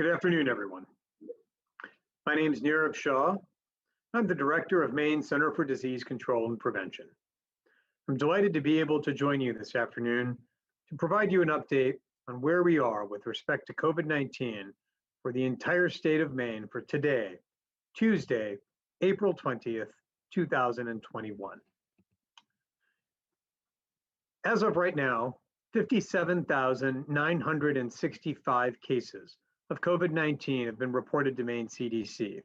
Good afternoon, everyone. My name is Nirav Shah. I'm the Director of Maine Center for Disease Control and Prevention. I'm delighted to be able to join you this afternoon to provide you an update on where we are with respect to COVID-19 for the entire state of Maine for today, Tuesday, April 20th, 2021. As of right now, 57,965 cases of COVID-19 have been reported to Maine CDC,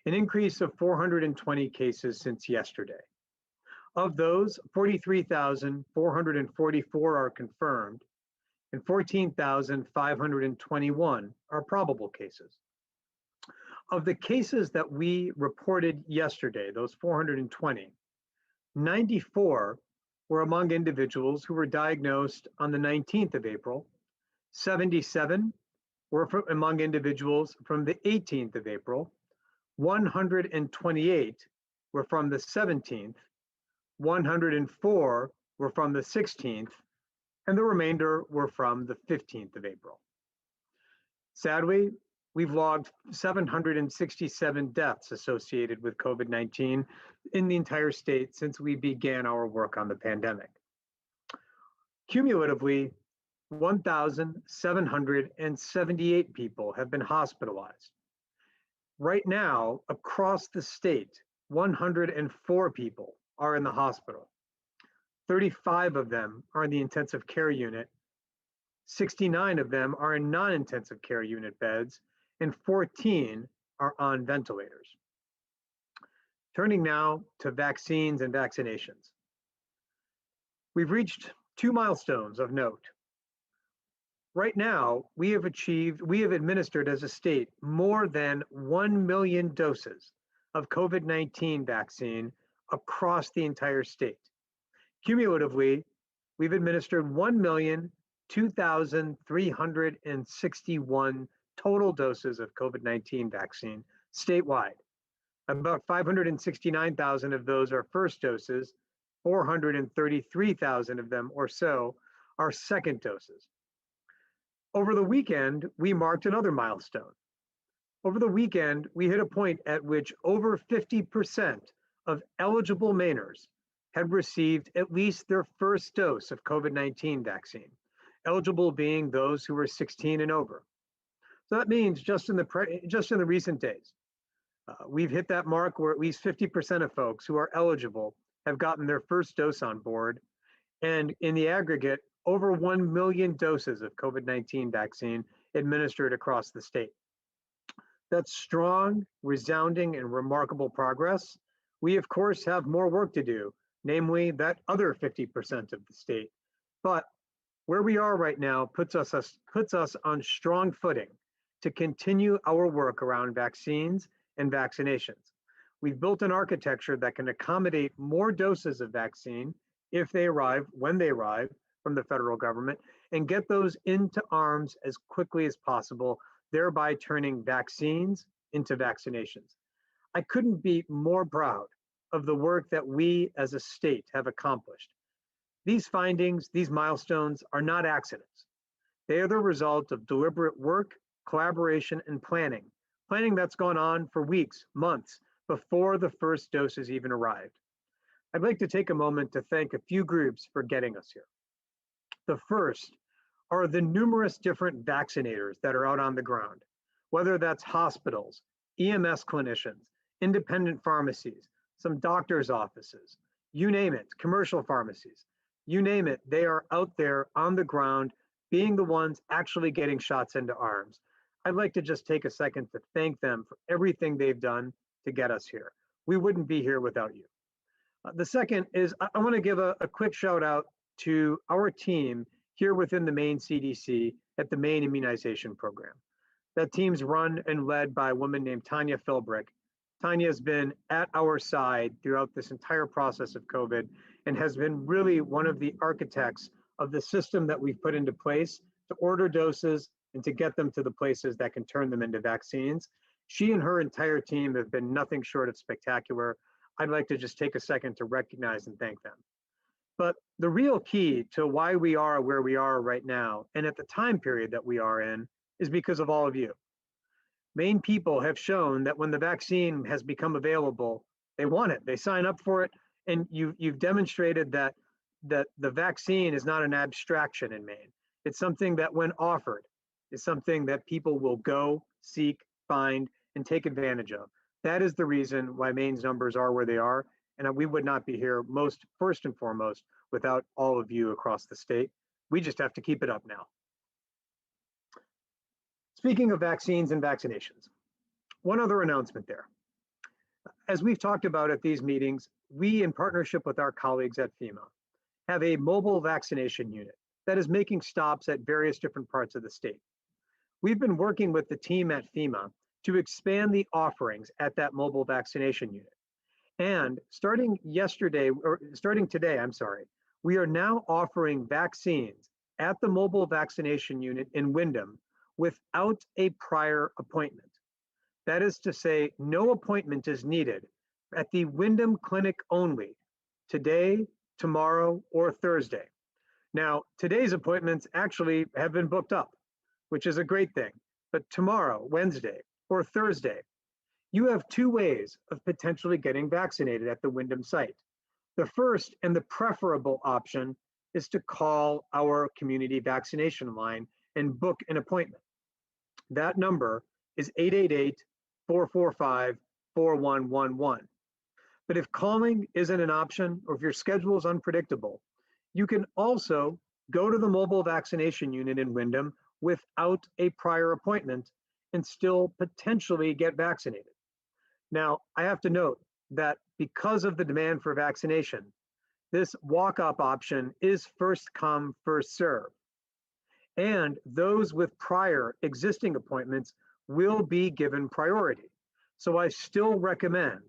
an increase of 420 cases since yesterday. Of those, 43,444 are confirmed and 14,521 are probable cases. Of the cases that we reported yesterday, those 420, 94 were among individuals who were diagnosed on the 19th of April, 77 were among individuals from the 18th of April, 128 were from the 17th, 104 were from the 16th, and the remainder were from the 15th of April. Sadly, we've logged 767 deaths associated with COVID-19 in the entire state since we began our work on the pandemic. Cumulatively, 1,778 people have been hospitalized. Right now, across the state, 104 people are in the hospital. 35 of them are in the intensive care unit. 69 of them are in non-intensive care unit beds, and 14 are on ventilators. Turning now to vaccines and vaccinations. We've reached two milestones of note. Right now, we have administered as a state more than 1 million doses of COVID-19 vaccine across the entire state. Cumulatively, we've administered 1,02,361 total doses of COVID-19 vaccine statewide. About 569,000 of those are first doses, 433,000 of them or so are second doses. Over the weekend, we marked another milestone. Over the weekend, we hit a point at which over 50% of eligible Mainers had received at least their first dose of COVID-19 vaccine, eligible being those who were 16 and over. So that means just in the recent days, we've hit that mark where at least 50% of folks who are eligible have gotten their first dose on board, and in the aggregate, over 1 million doses of COVID-19 vaccine administered across the state. That's strong, resounding, and remarkable progress. We, of course, have more work to do, namely that other 50% of the state. But where we are right now puts us on strong footing to continue our work around vaccines and vaccinations. We've built an architecture that can accommodate more doses of vaccine if they arrive, when they arrive, from the federal government, and get those into arms as quickly as possible, thereby turning vaccines into vaccinations. I couldn't be more proud of the work that we as a state have accomplished. These findings, these milestones are not accidents. They are the result of deliberate work, collaboration, and planning that's gone on for weeks, months, before the first doses even arrived. I'd like to take a moment to thank a few groups for getting us here. The first are the numerous different vaccinators that are out on the ground, whether that's hospitals, EMS clinicians, independent pharmacies, some doctors' offices, you name it, commercial pharmacies, you name it, they are out there on the ground being the ones actually getting shots into arms. I'd like to just take a second to thank them for everything they've done to get us here. We wouldn't be here without you. The second is I want to give a quick shout out to our team here within the Maine CDC at the Maine Immunization Program. That team's run and led by a woman named Tanya Philbrick. Tanya has been at our side throughout this entire process of COVID and has been really one of the architects of the system that we've put into place to order doses and to get them to the places that can turn them into vaccines. She and her entire team have been nothing short of spectacular. I'd like to just take a second to recognize and thank them. But the real key to why we are where we are right now, and at the time period that we are in, is because of all of you. Maine people have shown that when the vaccine has become available, they want it. They sign up for it, and you've demonstrated that the vaccine is not an abstraction in Maine. It's something that, when offered, is something that people will go, seek, find, and take advantage of. That is the reason why Maine's numbers are where they are, and we would not be here first and foremost without all of you across the state. We just have to keep it up now. Speaking of vaccines and vaccinations, one other announcement there. As we've talked about at these meetings, we, in partnership with our colleagues at FEMA, have a mobile vaccination unit that is making stops at various different parts of the state. We've been working with the team at FEMA to expand the offerings at that mobile vaccination unit. And starting today, we are now offering vaccines at the mobile vaccination unit in Windham without a prior appointment. That is to say, no appointment is needed at the Windham Clinic only, today, tomorrow, or Thursday. Now, today's appointments actually have been booked up, which is a great thing. But tomorrow, Wednesday, or Thursday, you have two ways of potentially getting vaccinated at the Windham site. The first and the preferable option is to call our community vaccination line and book an appointment. That number is 888-445-4111. But if calling isn't an option, or if your schedule is unpredictable, you can also go to the mobile vaccination unit in Windham without a prior appointment and still potentially get vaccinated. Now, I have to note that because of the demand for vaccination, this walk-up option is first come, first serve. And those with prior existing appointments will be given priority. So I still recommend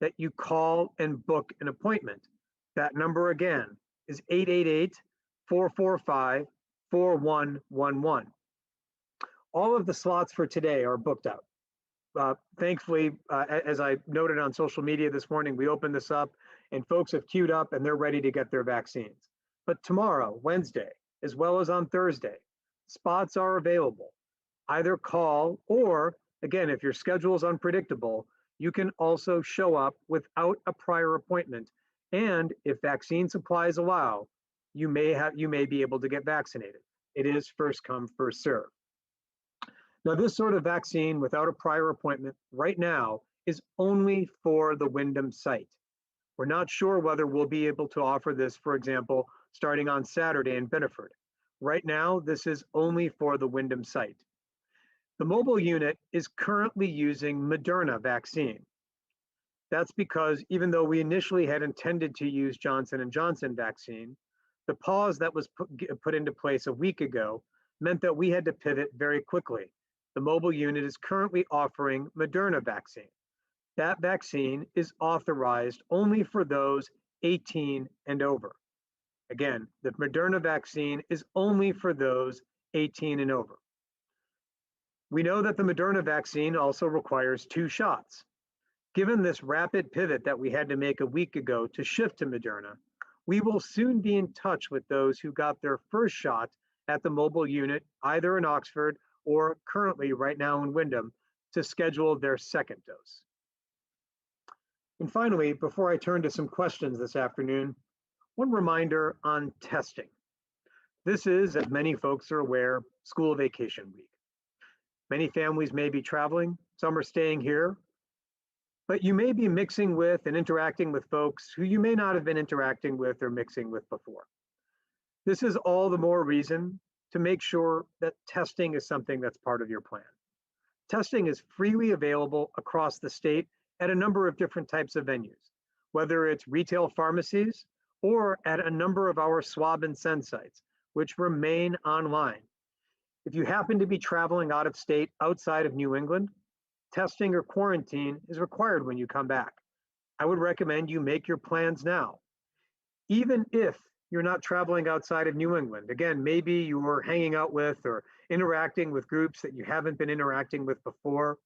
that you call and book an appointment. That number again is 888-445-4111. All of the slots for today are booked out. Thankfully, as I noted on social media this morning, we opened this up and folks have queued up and they're ready to get their vaccines. But tomorrow, Wednesday, as well as on Thursday, spots are available. Either call or, again, if your schedule is unpredictable, you can also show up without a prior appointment. And if vaccine supplies allow, you may be able to get vaccinated. It is first come, first serve. Now, this sort of vaccine without a prior appointment right now is only for the Windham site. We're not sure whether we'll be able to offer this, for example, starting on Saturday in Biddeford. Right now, this is only for the Windham site. The mobile unit is currently using Moderna vaccine. That's because even though we initially had intended to use Johnson & Johnson vaccine, the pause that was put into place a week ago meant that we had to pivot very quickly. The mobile unit is currently offering Moderna vaccine. That vaccine is authorized only for those 18 and over. Again, the Moderna vaccine is only for those 18 and over. We know that the Moderna vaccine also requires 2 shots. Given this rapid pivot that we had to make a week ago to shift to Moderna, we will soon be in touch with those who got their first shot at the mobile unit, either in Oxford or currently right now in Windham, to schedule their second dose. And finally, before I turn to some questions this afternoon, one reminder on testing. This is, as many folks are aware, school vacation week. Many families may be traveling, some are staying here, but you may be mixing with and interacting with folks who you may not have been interacting with or mixing with before. This is all the more reason to make sure that testing is something that's part of your plan. Testing is freely available across the state at a number of different types of venues, whether it's retail pharmacies or at a number of our swab and send sites, which remain online. If you happen to be traveling out of state outside of New England, testing or quarantine is required when you come back. I would recommend you make your plans now. Even if you're not traveling outside of New England, again, maybe you were hanging out with or interacting with groups that you haven't been interacting with before,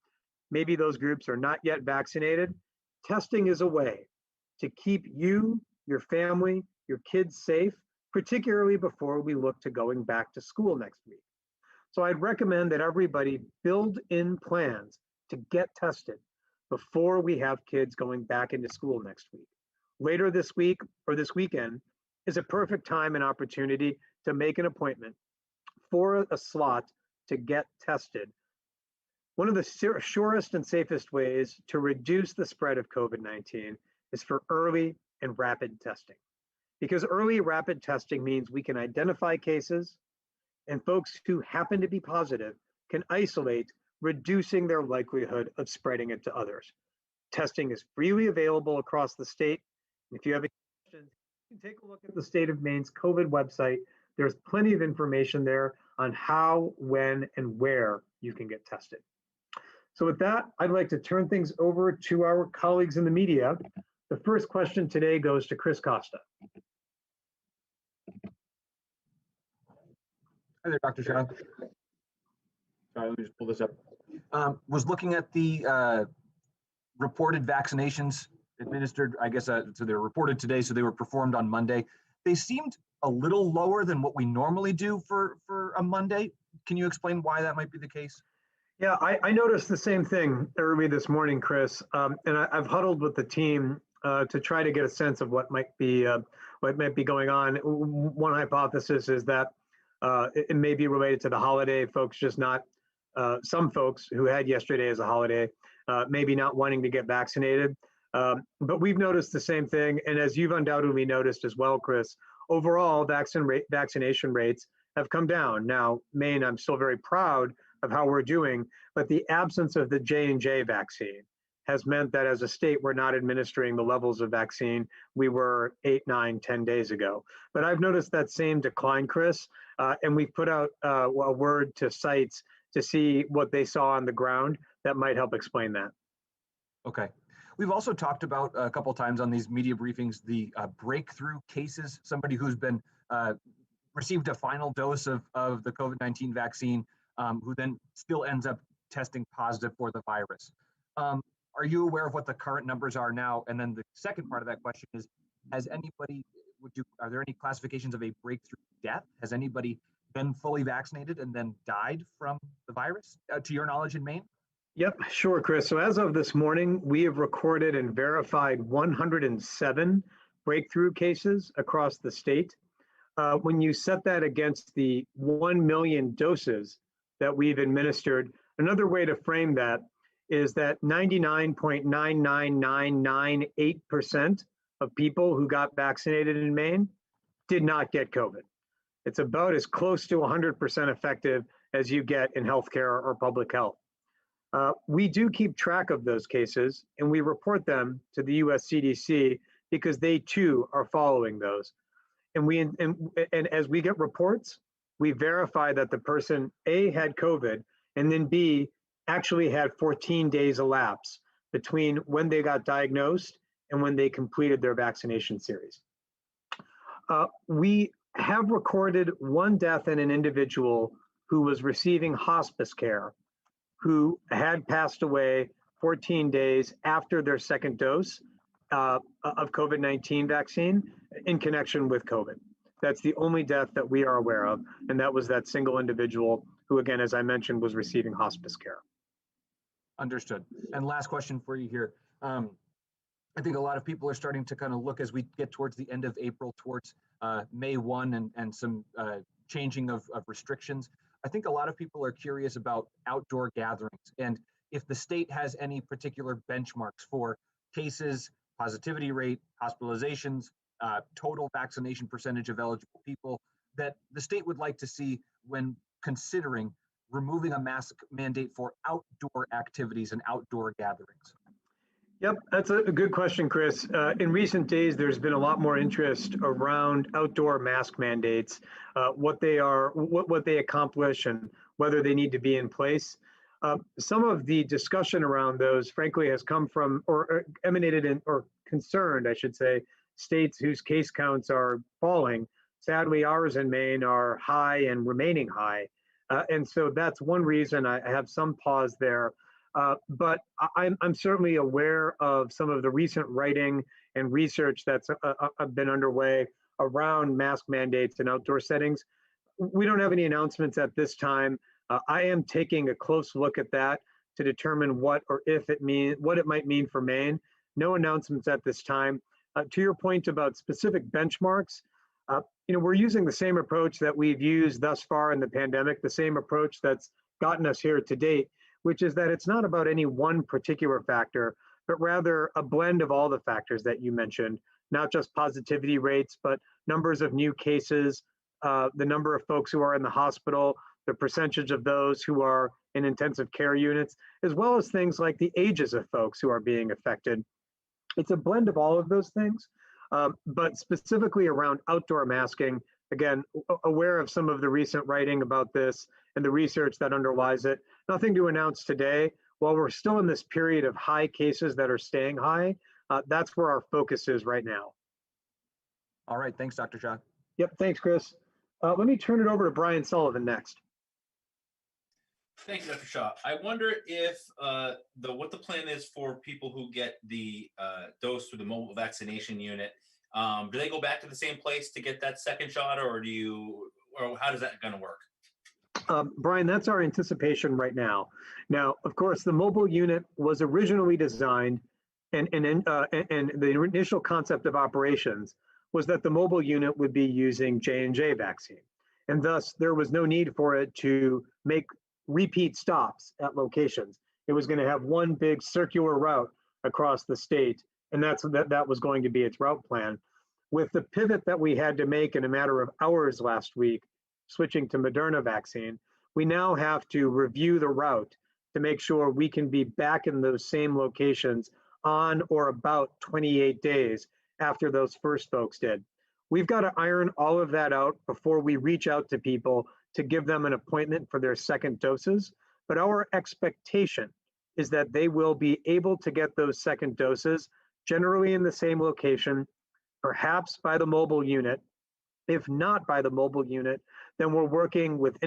maybe those groups are not yet vaccinated, testing is a way to keep you, your family, your kids safe, particularly before we look to going back to school next week. So I'd recommend that everybody build in plans to get tested before we have kids going back into school next week. Later this week or this weekend is a perfect time and opportunity to make an appointment for a slot to get tested. One of the surest and safest ways to reduce the spread of COVID-19 is for early and rapid testing. Because early rapid testing means we can identify cases, and folks who happen to be positive can isolate, reducing their likelihood of spreading it to others. Testing is freely available across the state. If you have any questions, you can take a look at the state of Maine's COVID website. There's plenty of information there on how, when, and where you can get tested. So with that, I'd like to turn things over to our colleagues in the media. The first question today goes to Chris Costa. Hi there, Dr. Shah. Sorry, let me just pull this up. Was looking at the reported vaccinations administered, I guess, so they were reported today, so they were performed on Monday. They seemed a little lower than what we normally do for a Monday. Can you explain why that might be the case? Yeah, I noticed the same thing early this morning, Chris, and I've huddled with the team to try to get a sense of what might be going on. One hypothesis is that it may be related to the holiday. Folks just not some folks who had yesterday as a holiday, maybe not wanting to get vaccinated. But we've noticed the same thing, and as you've undoubtedly noticed as well, Chris, overall vaccination rates have come down. Now, Maine, I'm still very proud of how we're doing, but the absence of the J&J vaccine has meant that as a state, we're not administering the levels of vaccine we were 8, 9, 10 days ago. But I've noticed that same decline, Chris, and we've put out a word to sites to see what they saw on the ground that might help explain that. Okay. We've also talked about a couple of times on these media briefings, the breakthrough cases, somebody who's been received a final dose of the COVID-19 vaccine, who then still ends up testing positive for the virus. Are you aware of what the current numbers are now? And then the second part of that question is, are there any classifications of a breakthrough death? Has anybody been fully vaccinated and then died from the virus, to your knowledge, in Maine? Yep, sure, Chris. So as of this morning, we have recorded and verified 107 breakthrough cases across the state. When you set that against the 1 million doses that we've administered, another way to frame that is that 99.99998% of people who got vaccinated in Maine did not get COVID. It's about as close to 100% effective as you get in healthcare or public health. We do keep track of those cases, and we report them to the US CDC because they too are following those. And as we get reports, we verify that the person A, had COVID, and then B, actually had 14 days elapse between when they got diagnosed and when they completed their vaccination series. We have recorded one death in an individual who was receiving hospice care, who had passed away 14 days after their second dose of COVID-19 vaccine in connection with COVID. That's the only death that we are aware of, and that was that single individual who, again, as I mentioned, was receiving hospice care. Understood. And last question for you here. I think a lot of people are starting to kind of look as we get towards the end of April, towards May 1 and some changing of restrictions. I think a lot of people are curious about outdoor gatherings and if the state has any particular benchmarks for cases, positivity rate, hospitalizations, total vaccination percentage of eligible people that the state would like to see when considering removing a mask mandate for outdoor activities and outdoor gatherings. Yep, that's a good question, Chris. In recent days, there's been a lot more interest around outdoor mask mandates, what they are, what they accomplish, and whether they need to be in place. Some of the discussion around those, frankly, has come from or emanated in or concerned, I should say, states whose case counts are falling. Sadly, ours in Maine are high and remaining high. And so that's one reason I have some pause there. But I'm certainly aware of some of the recent writing and research that's been underway around mask mandates in outdoor settings. We don't have any announcements at this time, I am taking a close look at that to determine what it might mean for Maine. No announcements at this time. To your point about specific benchmarks, we're using the same approach that we've used thus far in the pandemic, the same approach that's gotten us here to date, which is that it's not about any one particular factor, but rather a blend of all the factors that you mentioned, not just positivity rates, but numbers of new cases, the number of folks who are in the hospital, the percentage of those who are in intensive care units, as well as things like the ages of folks who are being affected. It's a blend of all of those things, but specifically around outdoor masking, again, aware of some of the recent writing about this and the research that underlies it. Nothing to announce today. While we're still in this period of high cases that are staying high, that's where our focus is right now. All right, thanks, Dr. Shah. Yep, thanks, Chris. Let me turn it over to Brian Sullivan next. Thank you, Dr. Shah. I wonder if what the plan is for people who get the dose through the mobile vaccination unit. Do they go back to the same place to get that second shot, or how does that going to work? Brian, that's our anticipation right now. Now, of course, the mobile unit was originally designed, and the initial concept of operations was that the mobile unit would be using J&J vaccine. And thus, there was no need for it to make repeat stops at locations. It was going to have one big circular route across the state, and that was going to be its route plan. With the pivot that we had to make in a matter of hours last week, switching to Moderna vaccine, we now have to review the route to make sure we can be back in those same locations on or about 28 days after those first folks did. We've got to iron all of that out before we reach out to people to give them an appointment for their second doses. But our expectation is that they will be able to get those second doses, generally in the same location, perhaps by the mobile unit. If not by the mobile unit, then we're working with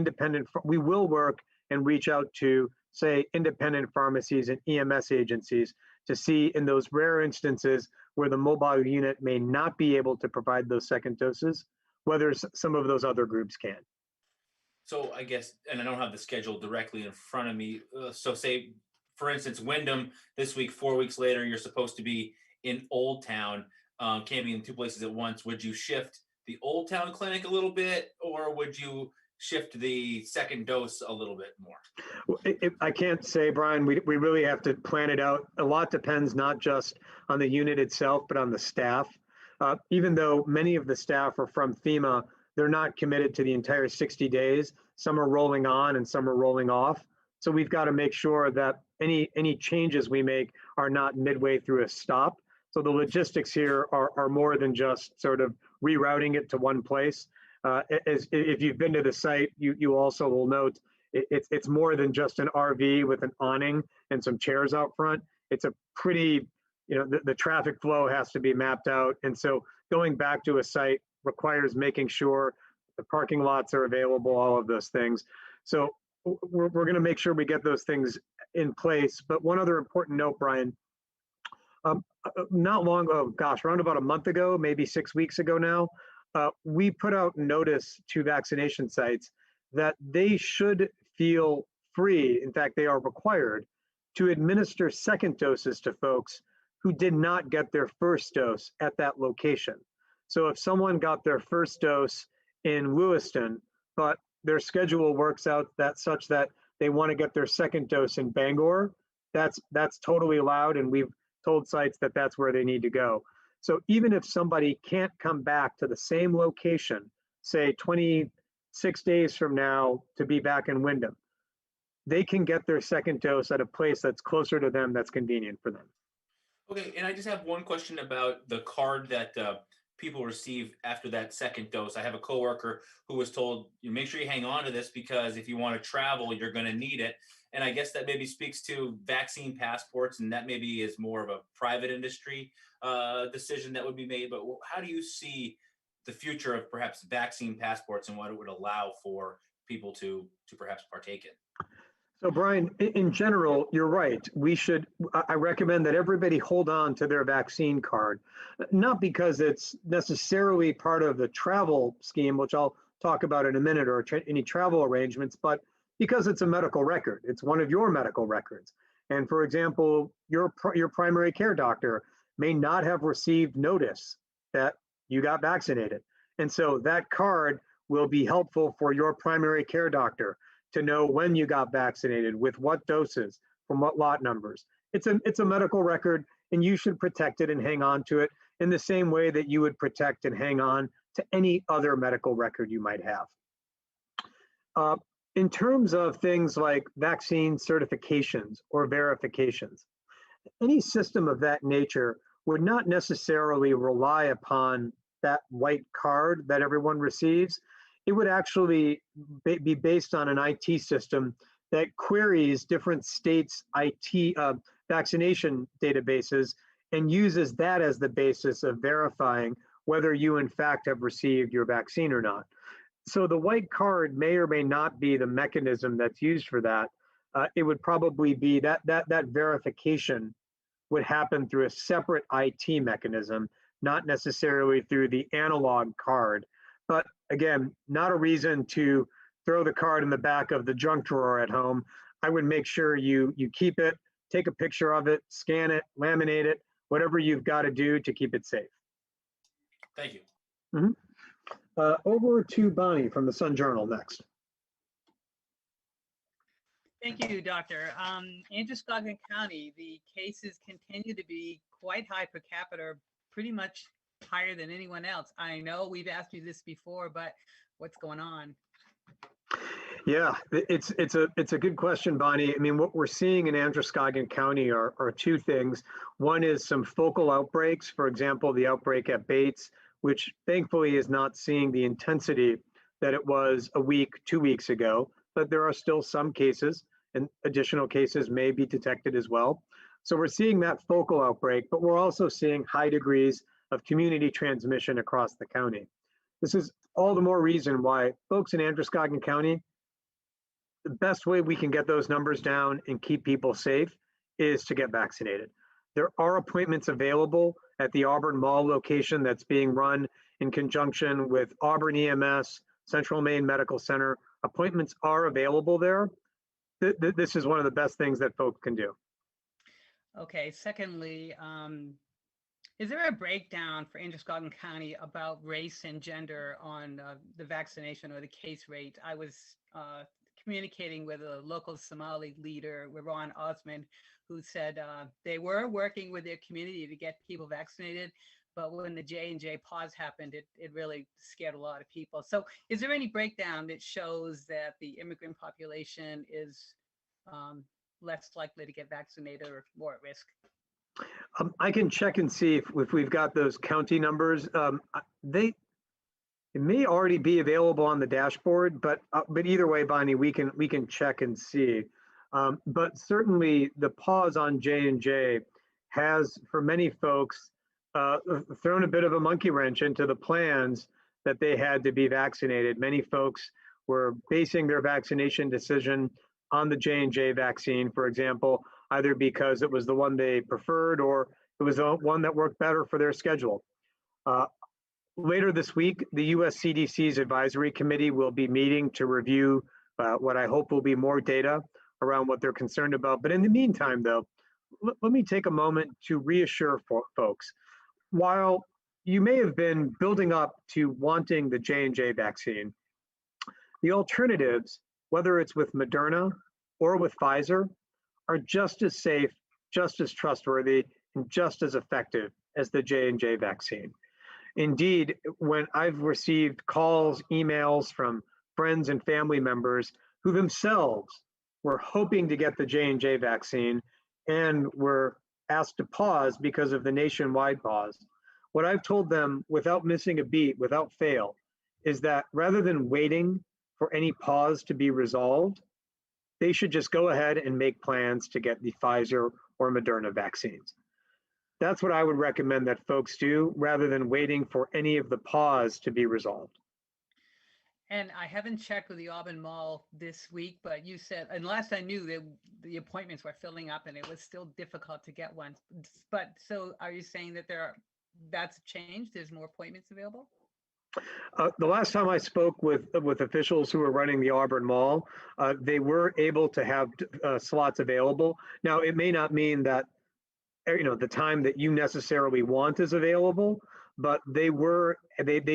we will work and reach out to, say, independent pharmacies and EMS agencies to see in those rare instances where the mobile unit may not be able to provide those second doses, whether some of those other groups can. So I guess, and I don't have the schedule directly in front of me. So say, for instance, Wyndham this week, 4 weeks later, you're supposed to be in Old Town, can't be in two places at once. Would you shift the Old Town clinic a little bit, or would you shift the second dose a little bit more? I can't say, Brian. We really have to plan it out. A lot depends not just on the unit itself, but on the staff. Even though many of the staff are from FEMA, they're not committed to the entire 60 days. Some are rolling on and some are rolling off. So we've got to make sure that any changes we make are not midway through a stop. So the logistics here are more than just sort of rerouting it to one place. If you've been to the site, you also will note it's more than just an RV with an awning and some chairs out front. It's a pretty, the traffic flow has to be mapped out. And so going back to a site requires making sure the parking lots are available, all of those things. So we're going to make sure we get those things in place. But one other important note, Brian, not long, around about a month ago, maybe 6 weeks ago now, we put out notice to vaccination sites that they should feel free, in fact, they are required to administer second doses to folks who did not get their first dose at that location. So if someone got their first dose in Lewiston, but their schedule works out such that they want to get their second dose in Bangor, that's totally allowed, and we've told sites that that's where they need to go. So even if somebody can't come back to the same location, say 26 days from now to be back in Wyndham, they can get their second dose at a place that's closer to them, that's convenient for them. Okay, and I just have one question about the card that people receive after that second dose. I have a coworker who was told, make sure you hang on to this because if you want to travel, you're going to need it. And I guess that maybe speaks to vaccine passports, and that maybe is more of a private industry decision that would be made. But how do you see the future of perhaps vaccine passports and what it would allow for people to perhaps partake in? So Brian, in general, you're right. I recommend that everybody hold on to their vaccine card, not because it's necessarily part of the travel scheme, which I'll talk about in a minute, or any travel arrangements, but because it's a medical record. It's one of your medical records. And for example, your primary care doctor may not have received notice that you got vaccinated. And so that card will be helpful for your primary care doctor to know when you got vaccinated, with what doses, from what lot numbers. It's a medical record, and you should protect it and hang on to it in the same way that you would protect and hang on to any other medical record you might have. In terms of things like vaccine certifications or verifications, any system of that nature would not necessarily rely upon that white card that everyone receives. It would actually be based on an IT system that queries different states' IT vaccination databases and uses that as the basis of verifying whether you in fact have received your vaccine or not. So the white card may or may not be the mechanism that's used for that. It would probably be that verification would happen through a separate IT mechanism, not necessarily through the analog card. But again, not a reason to throw the card in the back of the junk drawer at home. I would make sure you keep it, take a picture of it, scan it, laminate it, whatever you've got to do to keep it safe. Thank you. Mm-hmm. Over to Bonnie from the Sun Journal next. Thank you, Doctor. Androscoggin County, the cases continue to be quite high per capita, pretty much higher than anyone else. I know we've asked you this before, but what's going on? Yeah, it's a good question, Bonnie. I mean, what we're seeing in Androscoggin County are two things. One is some focal outbreaks, for example, the outbreak at Bates, which thankfully is not seeing the intensity that it was a week, 2 weeks ago, but there are still some cases, and additional cases may be detected as well. So we're seeing that focal outbreak, but we're also seeing high degrees of community transmission across the county. This is all the more reason why folks in Androscoggin County, the best way we can get those numbers down and keep people safe is to get vaccinated. There are appointments available at the Auburn Mall location that's being run in conjunction with Auburn EMS, Central Maine Medical Center. Appointments are available there. This is one of the best things that folks can do. Okay, secondly, is there a breakdown for Androscoggin County about race and gender on the vaccination or the case rate? I was communicating with a local Somali leader, Ron Osman, who said they were working with their community to get people vaccinated, but when the J&J pause happened, it really scared a lot of people. So is there any breakdown that shows that the immigrant population is less likely to get vaccinated or more at risk? I can check and see if we've got those county numbers. It may already be available on the dashboard, but either way, Bonnie, we can check and see. But certainly the pause on J&J has, for many folks, thrown a bit of a monkey wrench into the plans that they had to be vaccinated. Many folks were basing their vaccination decision on the J&J vaccine, for example, either because it was the one they preferred or it was the one that worked better for their schedule. Later this week, the US CDC's advisory committee will be meeting to review what I hope will be more data around what they're concerned about. But in the meantime, though, let me take a moment to reassure folks. While you may have been building up to wanting the J&J vaccine, the alternatives, whether it's with Moderna or with Pfizer, are just as safe, just as trustworthy, and just as effective as the J&J vaccine. Indeed, when I've received calls, emails from friends and family members who themselves were hoping to get the J&J vaccine and were asked to pause because of the nationwide pause, what I've told them without missing a beat, without fail, is that rather than waiting for any pause to be resolved, they should just go ahead and make plans to get the Pfizer or Moderna vaccines. That's what I would recommend that folks do rather than waiting for any of the pause to be resolved. And I haven't checked with the Auburn Mall this week, but you said, and last I knew that the appointments were filling up and it was still difficult to get one. But so are you saying that that's changed? There's more appointments available? The last time I spoke with officials who were running the Auburn Mall, they were able to have slots available. Now, it may not mean that the time that you necessarily want is available, but they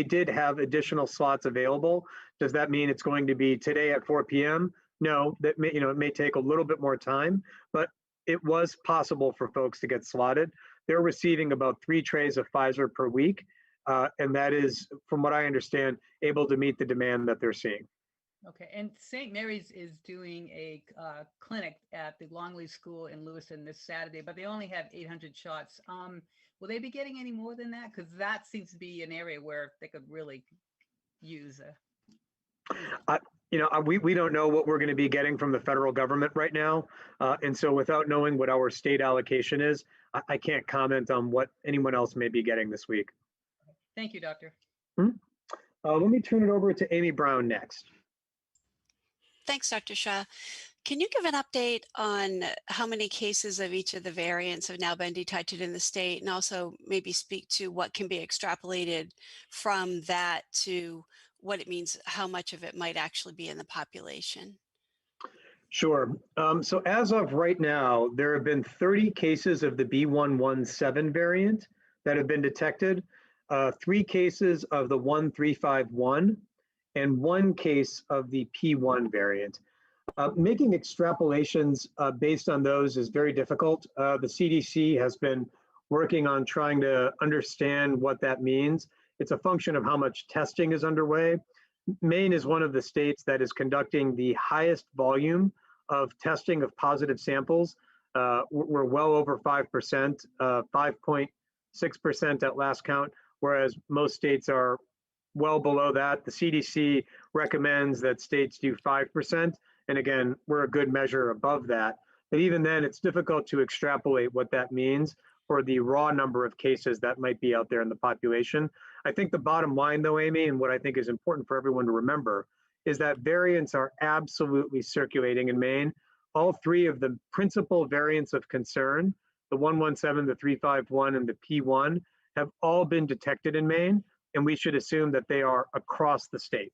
did have additional slots available. Does that mean it's going to be today at 4 p.m.? No, that may, it may take a little bit more time, but it was possible for folks to get slotted. They're receiving about 3 trays of Pfizer per week, and that is, from what I understand, able to meet the demand that they're seeing. Okay, and St. Mary's is doing a clinic at the Longley School in Lewiston this Saturday, but they only have 800 shots. Will they be getting any more than that? Because that seems to be an area where they could really use we don't know what we're going to be getting from the federal government right now. And so without knowing what our state allocation is, I can't comment on what anyone else may be getting this week. Thank you, Doctor. Let me turn it over to Amy Brown next. Thanks, Dr. Shah. Can you give an update on how many cases of each of the variants have now been detected in the state, and also maybe speak to what can be extrapolated from that to what it means, how much of it might actually be in the population? Sure. So as of right now, there have been 30 cases of the B117 variant that have been detected, 3 cases of the 1351, and 1 case of the P1 variant. Making extrapolations based on those is very difficult. The CDC has been working on trying to understand what that means. It's a function of how much testing is underway. Maine is one of the states that is conducting the highest volume of testing of positive samples. We're well over 5%, 5.6% at last count, whereas most states are well below that. The CDC recommends that states do 5%. And again, we're a good measure above that. But even then, it's difficult to extrapolate what that means for the raw number of cases that might be out there in the population. I think the bottom line, though, Amy, and what I think is important for everyone to remember, is that variants are absolutely circulating in Maine. All 3 of the principal variants of concern, the 117, the 351, and the P1, have all been detected in Maine, and we should assume that they are across the state.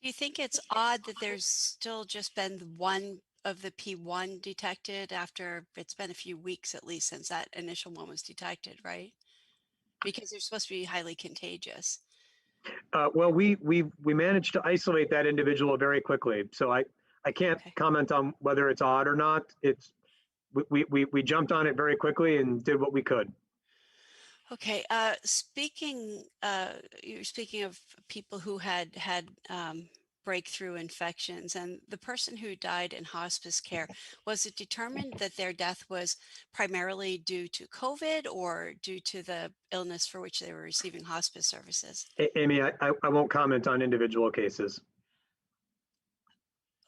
Do you think it's odd that there's still just been 1 of the P1 detected after it's been a few weeks at least since that initial one was detected, right? Because they're supposed to be highly contagious. Well, we managed to isolate that individual very quickly, so I can't comment on whether it's odd or not. It's we jumped on it very quickly and did what we could. Okay. You're speaking of people who had breakthrough infections, and the person who died in hospice care, was it determined that their death was primarily due to COVID or due to the illness for which they were receiving hospice services? Amy, I won't comment on individual cases.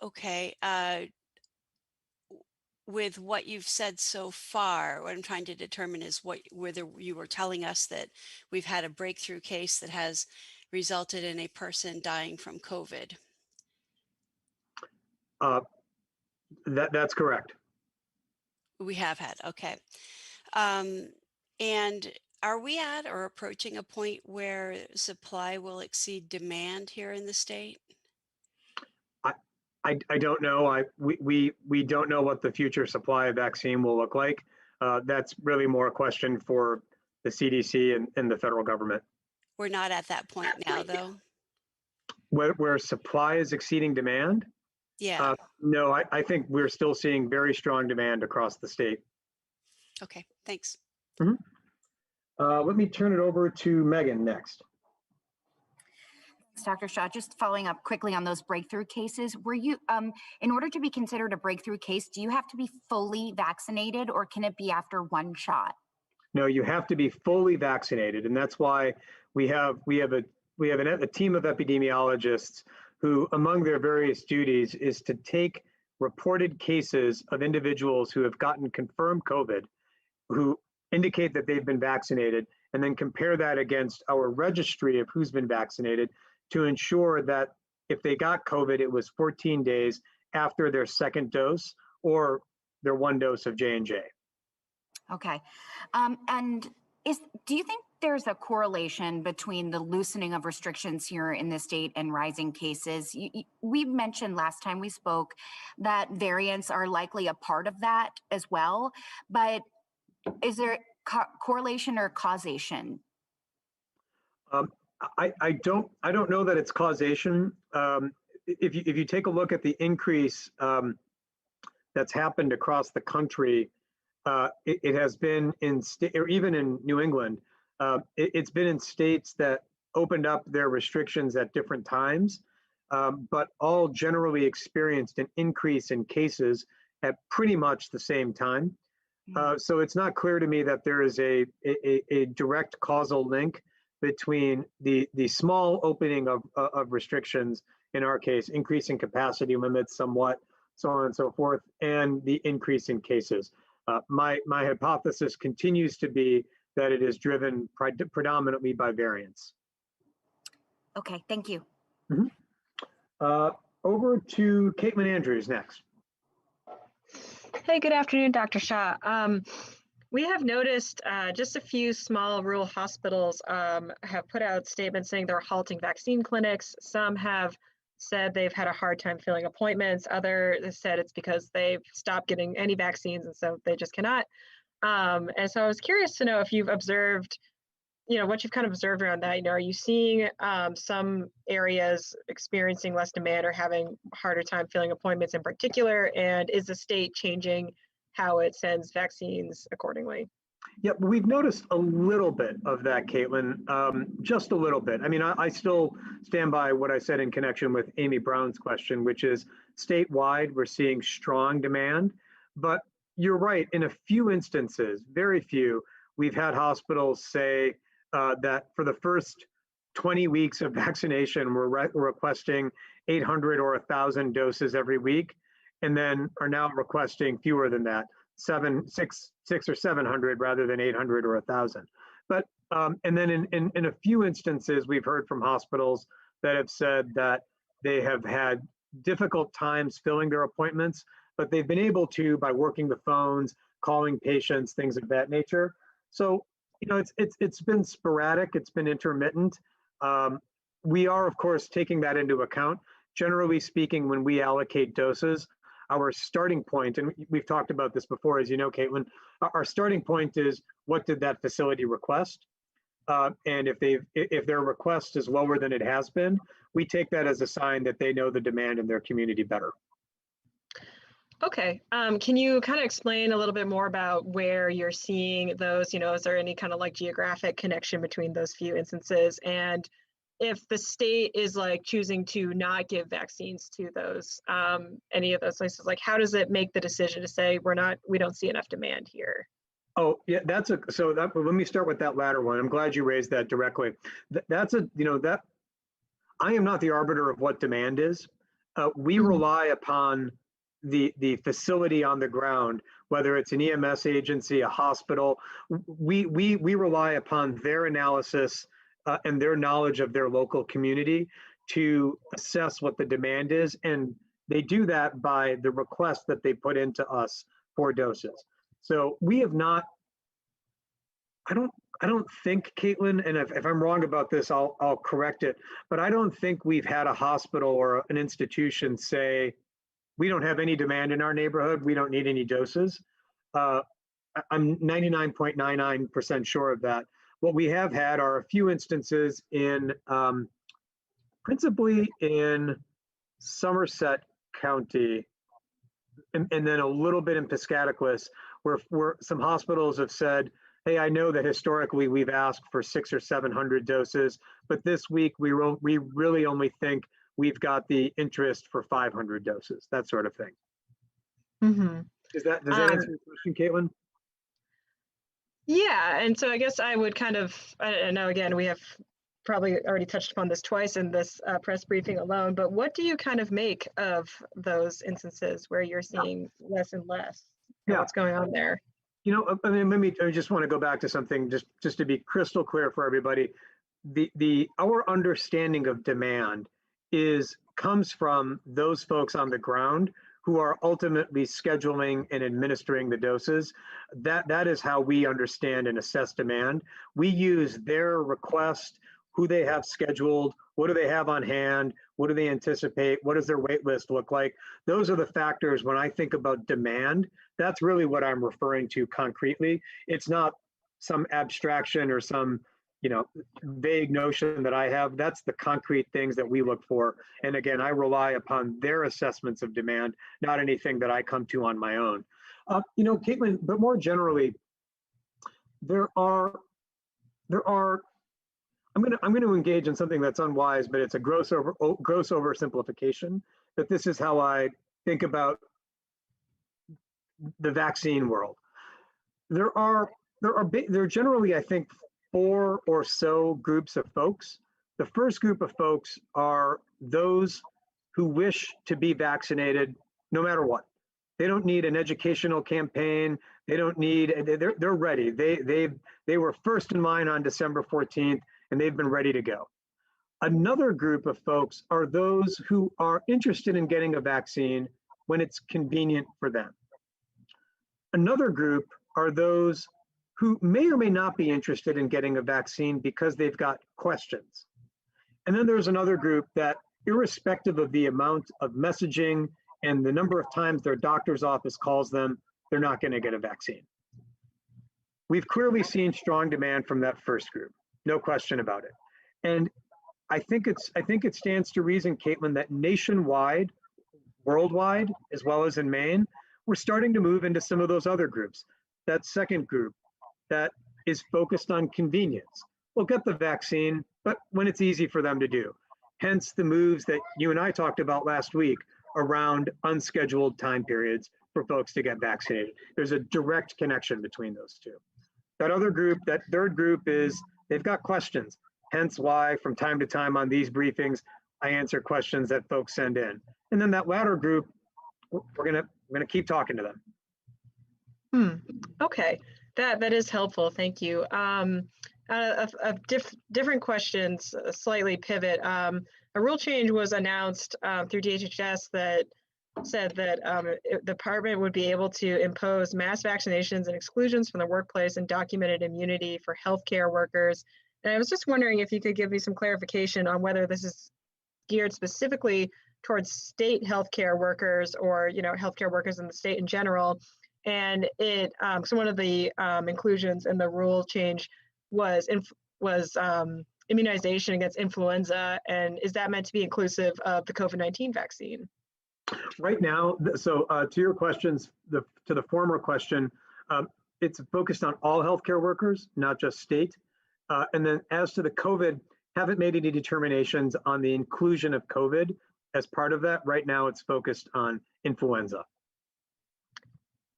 Okay. With what you've said so far, what I'm trying to determine is whether you were telling us that we've had a breakthrough case that has resulted in a person dying from COVID. That's correct. We have had, okay. And are we at or approaching a point where supply will exceed demand here in the state? I don't know. We don't know what the future supply of vaccine will look like. That's really more a question for the CDC and the federal government. We're not at that point now, though. Where supply is exceeding demand? Yeah. No, I think we're still seeing very strong demand across the state. Okay, thanks. Let me turn it over to Megan next. Thanks, Dr. Shah. Just following up quickly on those breakthrough cases, were you, in order to be considered a breakthrough case, do you have to be fully vaccinated or can it be after 1 shot? No, you have to be fully vaccinated, and that's why we have a team of epidemiologists who, among their various duties, is to take reported cases of individuals who have gotten confirmed COVID, who indicate that they've been vaccinated, and then compare that against our registry of who's been vaccinated to ensure that if they got COVID, it was 14 days after their 2nd dose or their 1 dose of J&J. Okay. And do you think there's a correlation between the loosening of restrictions here in the state and rising cases. We mentioned last time we spoke that variants are likely a part of that as well, but is there correlation or causation? I don't know that it's causation. If you take a look at the increase that's happened across the country, it has been in or even in New England. It's been in states that opened up their restrictions at different times, but all generally experienced an increase in cases at pretty much the same time. So it's not clear to me that there is a direct causal link between the small opening of restrictions, in our case, increasing capacity limits somewhat, so on and so forth, and the increase in cases. My hypothesis continues to be that it is driven predominantly by variants. Okay, thank you. Over to Caitlin Andrews next. Hey, good afternoon, Dr. Shah. We have noticed just a few small rural hospitals have put out statements saying they're halting vaccine clinics. Some have said they've had a hard time filling appointments. Others have said it's because they've stopped getting any vaccines and so they just cannot. And so I was curious to know if you've observed, what you've kind of observed around that. Are you seeing some areas experiencing less demand or having a harder time filling appointments in particular? And is the state changing how it sends vaccines accordingly? Yeah, we've noticed a little bit of that, Caitlin, just a little bit. I mean, I still stand by what I said in connection with Amy Brown's question, which is statewide, we're seeing strong demand. But you're right, in a few instances, very few, we've had hospitals say that for the first 20 weeks of vaccination, we're requesting 800 or 1,000 doses every week, and then are now requesting fewer than that. 600 or 700 rather than 800 or 1,000. But and then in a few instances, we've heard from hospitals that have said that they have had difficult times filling their appointments, but they've been able to by working the phones, calling patients, things of that nature. So it's been sporadic, it's been intermittent. We are of course taking that into account. Generally speaking, when we allocate doses, our starting point, and we've talked about this before, as you know, Caitlin, our starting point is what did that facility request? And if their request is lower than it has been, we take that as a sign that they know the demand in their community better. Okay, can you kind of explain a little bit more about where you're seeing those, is there any kind of like geographic connection between those few instances? And if the state is like choosing to not give vaccines to those, any of those places, like how does it make the decision to say we don't see enough demand here? Oh yeah, let me start with that latter one. I'm glad you raised that directly. I am not the arbiter of what demand is. We rely upon the facility on the ground, whether it's an EMS agency, a hospital. We rely upon their analysis and their knowledge of their local community to assess what the demand is. And they do that by the request that they put into us for doses. So we have not, I don't think, Caitlin, and if I'm wrong about this, I'll correct it, but I don't think we've had a hospital or an institution say, we don't have any demand in our neighborhood, we don't need any doses. I'm 99.99% sure of that. What we have had are a few instances in, principally in Somerset County, and then a little bit in Piscataquis, where some hospitals have said, hey, I know that historically we've asked for 600 or 700 doses, but this week we really only think we've got the interest for 500 doses, that sort of thing. Mm-hmm. Does that answer your question, Caitlin? Yeah, and so I guess I would I know again, we have probably already touched upon this twice in this press briefing alone, but what do you kind of make of those instances where you're seeing less and less? Yeah. What's going on there? I mean, I just want to go back to something just to be crystal clear for everybody. Our understanding of demand comes from those folks on the ground who are ultimately scheduling and administering the doses. That is how we understand and assess demand. We use their request, who they have scheduled, what do they have on hand, what do they anticipate, what does their wait list look like? Those are the factors when I think about demand. That's really what I'm referring to concretely. It's not some abstraction or some vague notion that I have. That's the concrete things that we look for. And again, I rely upon their assessments of demand, not anything that I come to on my own. Caitlin, but more generally, there are I'm going to engage in something that's unwise, but it's a gross oversimplification. But this is how I think about the vaccine world. There are generally, I think, 4 or so groups of folks. The first group of folks are those who wish to be vaccinated no matter what. They don't need an educational campaign. They don't need. They're ready. They were first in line on December 14th. And they've been ready to go. Another group of folks are those who are interested in getting a vaccine when it's convenient for them. Another group are those who may or may not be interested in getting a vaccine because they've got questions. And then there's another group that, irrespective of the amount of messaging and the number of times their doctor's office calls them, they're not going to get a vaccine. We've clearly seen strong demand from that first group. No question about it. And I think it stands to reason, Caitlin, that nationwide, worldwide, as well as in Maine, we're starting to move into some of those other groups. That second group that is focused on convenience. We'll get the vaccine, but when it's easy for them to do. Hence the moves that you and I talked about last week around unscheduled time periods for folks to get vaccinated. There's a direct connection between those two. That other group, that third group is, they've got questions, hence why from time to time on these briefings, I answer questions that folks send in. And then that latter group, we're gonna keep talking to them. Okay, that is helpful. Thank you. Different questions, slightly pivot. A rule change was announced through DHHS that said that the department would be able to impose mass vaccinations and exclusions from the workplace and documented immunity for healthcare workers. And I was just wondering if you could give me some clarification on whether this is geared specifically towards state healthcare workers or healthcare workers in the state in general. And so one of the inclusions in the rule change was immunization against influenza. And is that meant to be inclusive of the COVID-19 vaccine? Right now, so to your questions, to the former question, it's focused on all healthcare workers, not just state. And then as to the COVID, haven't made any determinations on the inclusion of COVID as part of that. Right now, it's focused on influenza.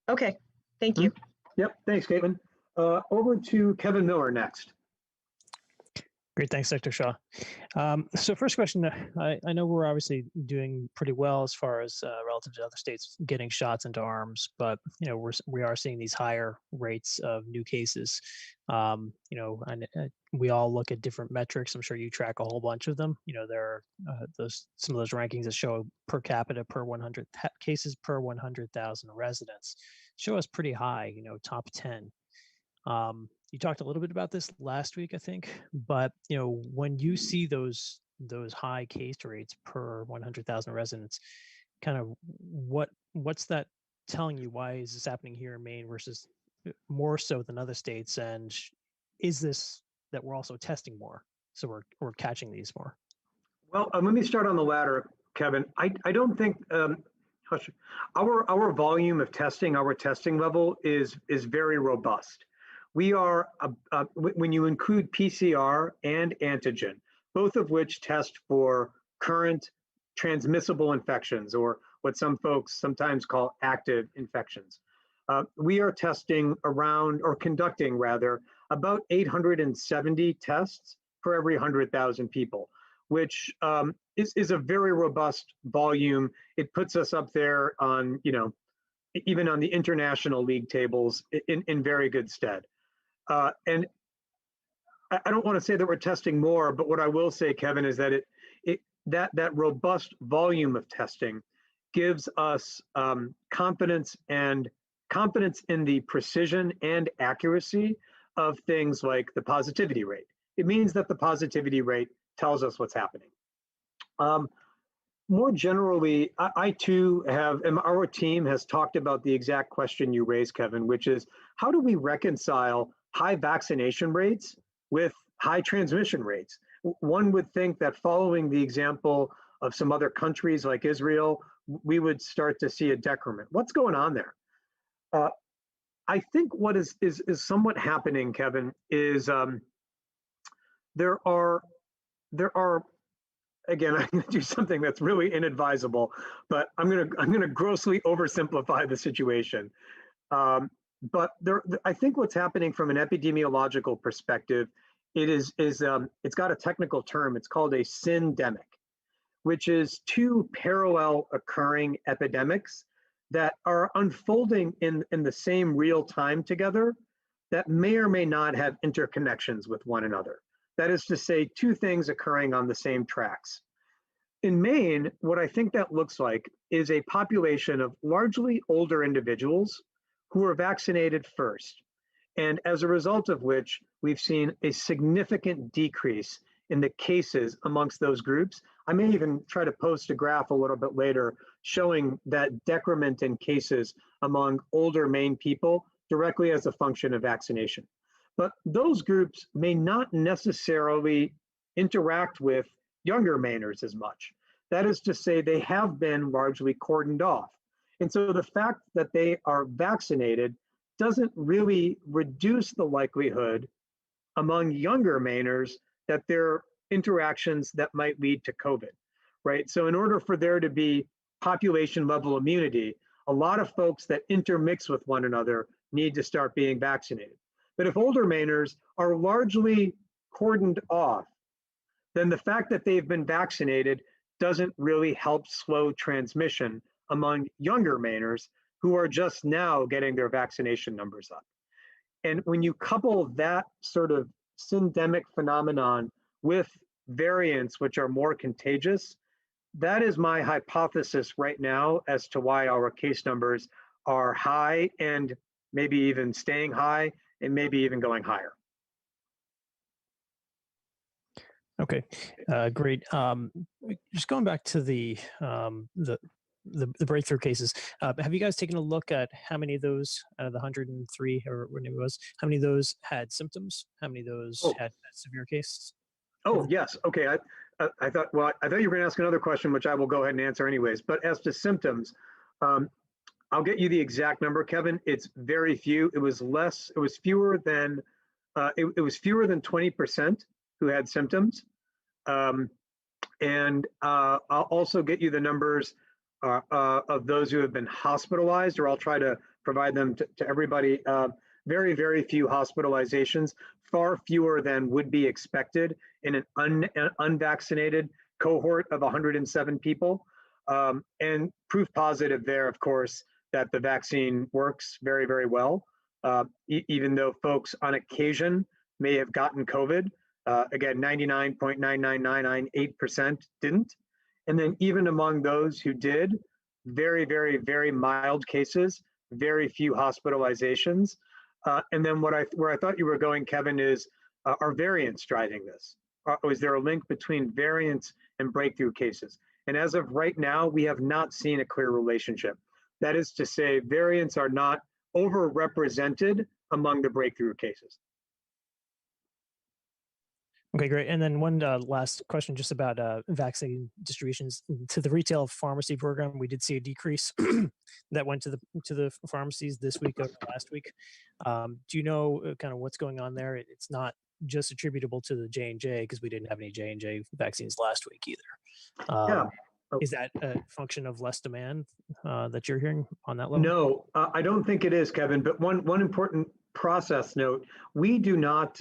Okay, thank you. Yep, thanks, Caitlin. Over to Kevin Miller next. Great, thanks, Dr. Shah. So first question, I know we're obviously doing pretty well as far as relative to other states getting shots into arms, but we are seeing these higher rates of new cases. And we all look at different metrics. I'm sure you track a whole bunch of them. There are some of those rankings that show per capita per 100 cases per 100,000 residents show us pretty high. Top 10. You talked a little bit about this last week, I think, but when you see those high case rates per 100,000 residents, kind of what's that telling you? Why is this happening here in Maine versus more so than other states? And is this that we're also testing more, so we're catching these more? Well, let me start on the latter, Kevin. I don't think our volume of testing, our testing level is very robust. We are, when you include PCR and antigen, both of which test for current transmissible infections, or what some folks sometimes call active infections. We are testing around, or conducting rather, about 870 tests for every 100,000 people, which is a very robust volume. It puts us up there on, even on the international league tables in very good stead. And I don't want to say that we're testing more, but what I will say, Kevin, is that that robust volume of testing gives us confidence in the precision and accuracy of things like the positivity rate. It means that the positivity rate tells us what's happening. More generally, I too have, and our team has talked about the exact question you raised, Kevin, which is how do we reconcile high vaccination rates with high transmission rates? One would think that following the example of some other countries like Israel, we would start to see a decrement. What's going on there? I think what is somewhat happening, Kevin, is there are, again, I'm going to do something that's really inadvisable, but I'm going to grossly oversimplify the situation. But I think what's happening from an epidemiological perspective, it's got a technical term. It's called a syndemic, which is two parallel occurring epidemics that are unfolding in the same real time together that may or may not have interconnections with one another. That is to say, two things occurring on the same tracks. In Maine, what I think that looks like is a population of largely older individuals who are vaccinated first. And as a result of which, we've seen a significant decrease in the cases amongst those groups. I may even try to post a graph a little bit later showing that decrement in cases among older Maine people directly as a function of vaccination. But those groups may not necessarily interact with younger Mainers as much. That is to say, they have been largely cordoned off. And so the fact that they are vaccinated doesn't really reduce the likelihood among younger Mainers that there are interactions that might lead to COVID, right? So in order for there to be population level immunity, a lot of folks that intermix with one another need to start being vaccinated. But if older Mainers are largely cordoned off, then the fact that they've been vaccinated doesn't really help slow transmission among younger Mainers who are just now getting their vaccination numbers up. And when you couple that sort of syndemic phenomenon with variants which are more contagious, that is my hypothesis right now as to why our case numbers are high and maybe even staying high and maybe even going higher. Okay, great. Just going back to the breakthrough cases, have you guys taken a look at how many of those, the 103 or whatever it was, how many of those had symptoms? How many of those had severe cases? Oh, yes. Okay. I thought you were going to ask another question, which I will go ahead and answer anyways. But as to symptoms, I'll get you the exact number, Kevin. It's very few. It was fewer than 20% who had symptoms. And I'll also get you the numbers of those who have been hospitalized, or I'll try to provide them to everybody. Very, very few hospitalizations, far fewer than would be expected in an unvaccinated cohort of 107 people. And proof positive there, of course, that the vaccine works very, very well, even though folks on occasion may have gotten COVID. Again, 99.99998% didn't. And then even among those who did, very, very, very mild cases, very few hospitalizations. And then where I thought you were going, Kevin, is are variants driving this? Is there a link between variants and breakthrough cases? And as of right now, we have not seen a clear relationship. That is to say, variants are not overrepresented among the breakthrough cases. Okay, great. And then one last question just about vaccine distributions to the retail pharmacy program. We did see a decrease that went to the pharmacies this week over last week. Do you know kind of what's going on there? It's not just attributable to the J&J because we didn't have any J&J vaccines last week either. Yeah. Is that a function of less demand that you're hearing on that level? No, I don't think it is, Kevin. But one important process note: we do not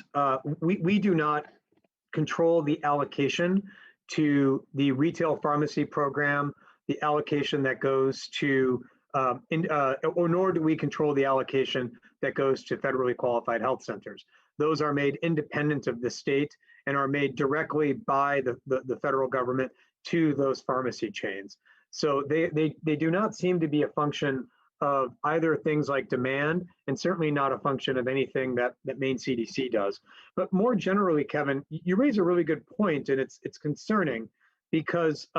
control the allocation to the retail pharmacy program, the allocation that goes to, nor do we control the allocation that goes to federally qualified health centers. Those are made independent of the state and are made directly by the federal government to those pharmacy chains. So they do not seem to be a function of either things like demand, and certainly not a function of anything that Maine CDC does. But more generally, Kevin, you raise a really good point, and it's concerning because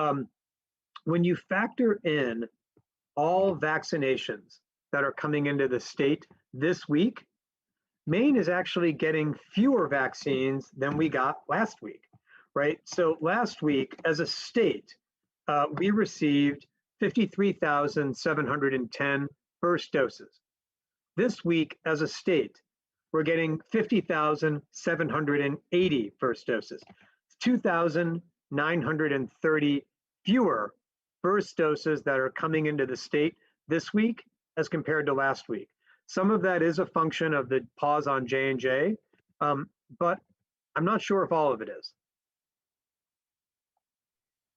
when you factor in all vaccinations that are coming into the state this week, Maine is actually getting fewer vaccines than we got last week, right? So last week, as a state, we received 53,710 first doses. This week, as a state, we're getting 50,780 first doses. 2,930 fewer first doses that are coming into the state this week as compared to last week. Some of that is a function of the pause on J&J, but I'm not sure if all of it is.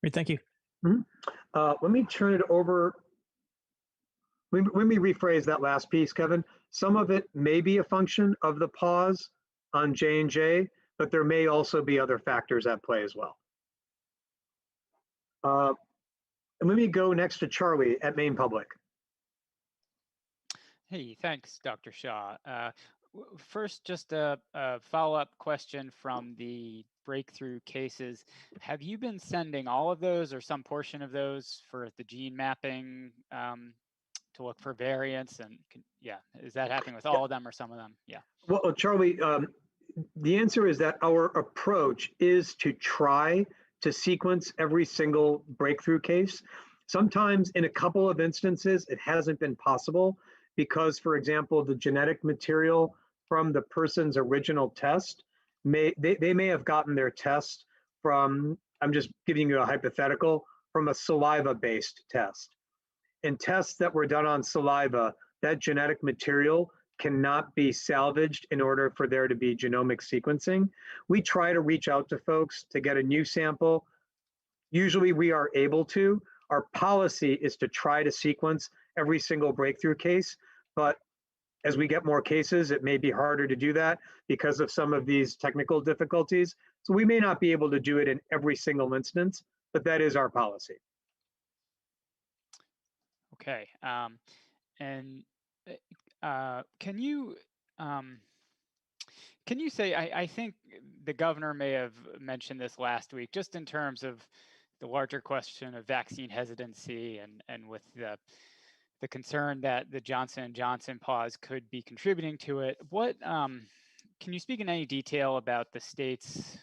Great, thank you. Let me turn it over. Let me rephrase that last piece, Kevin. Some of it may be a function of the pause on J&J, but there may also be other factors at play as well. And let me go next to Charlie at Maine Public. Hey, thanks, Dr. Shah. First, just a follow-up question from the breakthrough cases. Have you been sending all of those or some portion of those for the gene mapping to look for variants? And yeah, is that happening with all of them or some of them? Yeah. Well, Charlie, the answer is that our approach is to try to sequence every single breakthrough case. Sometimes in a couple of instances, it hasn't been possible because, for example, the genetic material from the person's original test, they may have gotten their test from, I'm just giving you a hypothetical, from a saliva-based test. In tests that were done on saliva, that genetic material cannot be salvaged in order for there to be genomic sequencing. We try to reach out to folks to get a new sample. Usually we are able to. Our policy is to try to sequence every single breakthrough case, but as we get more cases, it may be harder to do that because of some of these technical difficulties. So we may not be able to do it in every single instance, but that is our policy. Okay. Can you say, I think the governor may have mentioned this last week, just in terms of the larger question of vaccine hesitancy and with the concern that the Johnson & Johnson pause could be contributing to it. What can you speak in any detail about the state's